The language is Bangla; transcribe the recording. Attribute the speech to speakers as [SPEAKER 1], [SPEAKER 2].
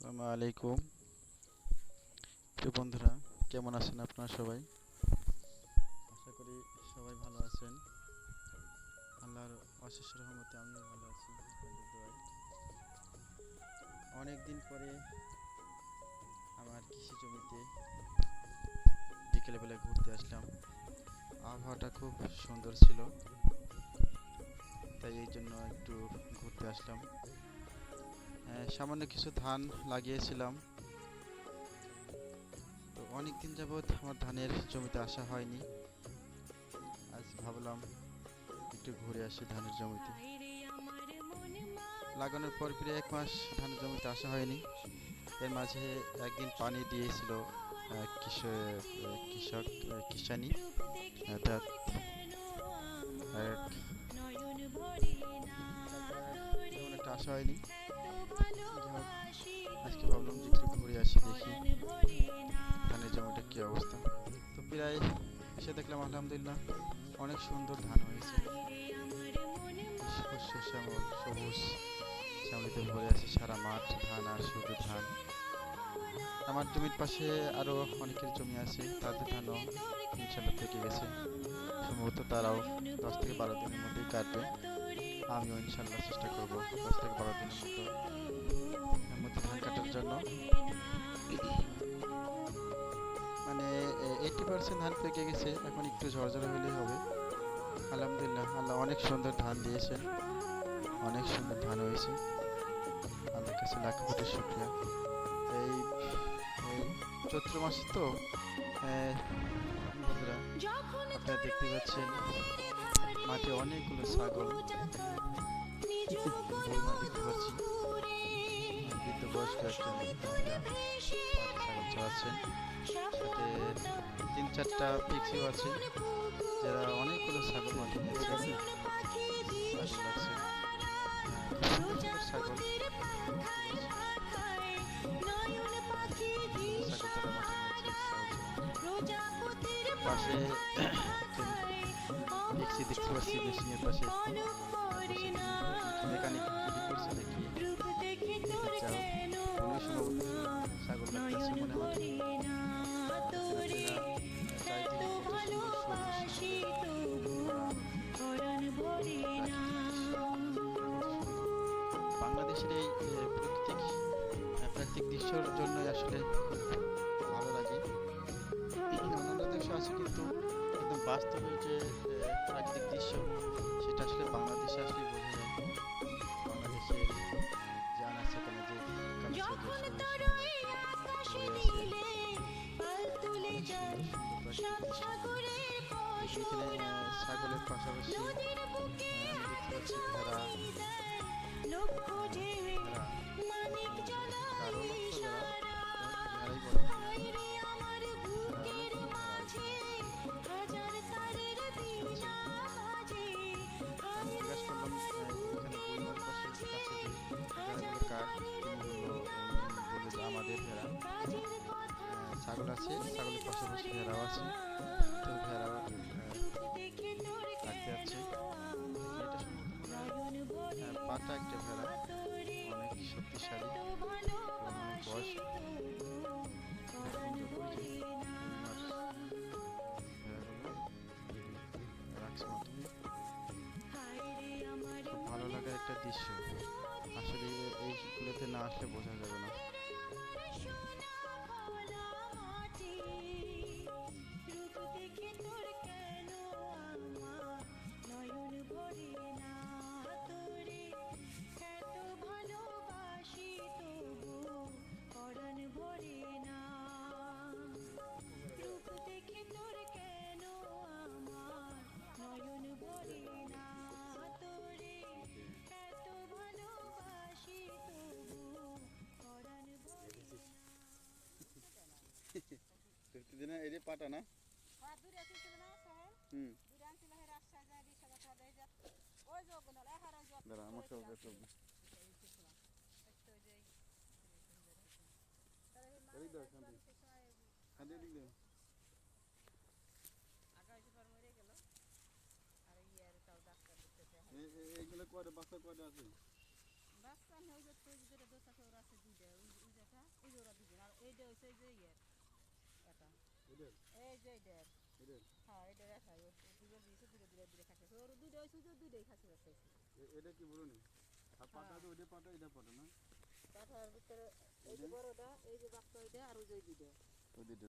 [SPEAKER 1] আসসালামু আলাইকুম প্রিয় বন্ধুরা, কেমন আছেন আপনারা সবাই? আশা করি সবাই ভালো আছেন। আল্লাহর অশেষ রহমতে আমিও ভালো আছি আপনাদের দোয়ায়। অনেক দিন পরে আমার কৃষি জমিতে বিকেলবেলা ঘুরতে আসলাম। আবহাওয়াটা খুব সুন্দর ছিল, তাই এই জন্য একটু ঘুরতে আসলাম। সামান্য কিছু ধান লাগিয়েছিলাম, তো অনেক দিন যাবৎ আমার ধানের জমিতে আসা হয়নি। আজ ভাবলাম একটু ঘুরে আসি ধানের জমিতে। লাগানোর পর প্রায় 1 মাস ধানের জমিতে আসা হয়নি। এর মাঝে একদিন পানি দিয়েছিল কৃষক কিষানি, অর্থাৎ এক তেমন একটা আসা হয়নি। যাই হোক, আজকে ভাবলাম যে একটু ঘুরে আসি, দেখি ধানের জমিটা কী অবস্থা। তো প্রায় এসে দেখলাম আলহামদুলিল্লাহ অনেক সুন্দর ধান হয়েছে। শস্য শ্যামল সবুজ শ্যামলিতে ভরে আছে সারা মাঠ, ধান আর শুধু ধান। আমার জমির পাশে আরও অনেকের জমি আছে, তাদের ধানও ইনশাল্লাহ পেকে গেছে। সম্ভবত তারাও 10 থেকে 12 দিনের মধ্যেই কাটবে। আমিও ইনশাল্লাহ চেষ্টা করব 10 থেকে 12 দিনের মধ্যে ধান কাটার জন্য। মানে 80% ধান পেকে গেছে, এখন একটু ঝরঝরে হলেই হবে। আলহামদুলিল্লাহ, আল্লাহ অনেক সুন্দর ধান দিয়েছেন, অনেক সুন্দর ধান হয়েছে। আল্লাহর কাছে লাখ কোটি শুকরিয়া। এই এই চৈত্র মাসে তো বন্ধুরা, আপনারা দেখতে পাচ্ছেন মাঠে অনেকগুলো ছাগল বলমা দেখতে পাচ্ছি। বৃদ্ধ বয়স্ক একজন মহিলা মাঠে ছাগল চড়াচ্ছেন, সাথে 3-4টা পিক্সিও আছে, যারা অনেকগুলো ছাগল মাঠে নিয়েছে। ছাগল লাগছে, খুব সুন্দর ছাগল দেখতে পাচ্ছি। ছাগল তারা মাঠে নিয়েছে পাশে পিক্সি দেখতে পাচ্ছি মেশিনের পাশে বসে মেকানিক কি করছে দেখি। যাও উনি সম্ভবত ছাগল লাগতেছে মনে হয়। চারিদিকে কত সুন্দর সবুজ বাংলাদেশের এই প্রাকৃতিক দৃশ্যর জন্য আসলে খুব ভালো লাগে। অন্যান্য দেশও আছে, কিন্তু একদম বাস্তবে যে প্রাকৃতিক দৃশ্য, সেটা আসলে বাংলাদেশে আসলে বোঝা যায়। বাংলাদেশের যে আনাচে কানাচে যে সবুজ শ্যামলে ভরে আছে, অনেক সুন্দর সুন্দর প্রাকৃতিক দৃশ্য। এখানে ছাগলের পাশাপাশি আমি দেখতে পাচ্ছি ভেড়া, ভেড়া কারো লক্ষ্য ভেড়া, ভেড়াই বলে, অনেকগুলো ভেড়া এখানে আমি জিজ্ঞাসা করলাম এখানে বইমার পাশের কাছে যে ভেড়াগুলো কার, বললো যে আমাদের ভেড়া। ছাগল আছে, ছাগলের পাশাপাশি ভেড়াও আছে, তো ভেড়াও রাখতে যাচ্ছে। দেখি এটা সম্ভবত মনে হয় পাটা একটা ভেড়া, অনেক শক্তিশালী এবং অনেক বয়স্ক। সুন্দর ওই যে ভেড়াগুলো রাখছে মাঠে। খুব ভালো লাগার একটা দৃশ্য, আসলে এইগুলোতে না আসলে বোঝা যাবে না। এটা পাটা না, দাঁড়া আমার সঙ্গে চলবে। এইগুলো কয়টা বাচ্চা কয়টা আছে?
[SPEAKER 2] এইটা হচ্ছে এই যে ইয়ের এটা
[SPEAKER 3] এদের
[SPEAKER 2] এই যে এটার
[SPEAKER 3] এদের
[SPEAKER 2] হ্যাঁ এটা রাখাই দুটো দিয়েছে দুটো খাচ্ছে ওর দুটো হয়েছে যে দুটোই খাচ্ছে চাইছে
[SPEAKER 3] এটা কি বলুন আর পাটা তো ওইটা পাটা এটা পাটা না
[SPEAKER 2] পাঠার ভিতরে এই যে বড়টা এই যে বাক্স এটা আর ওই যে দুটো
[SPEAKER 3] ওই দুটো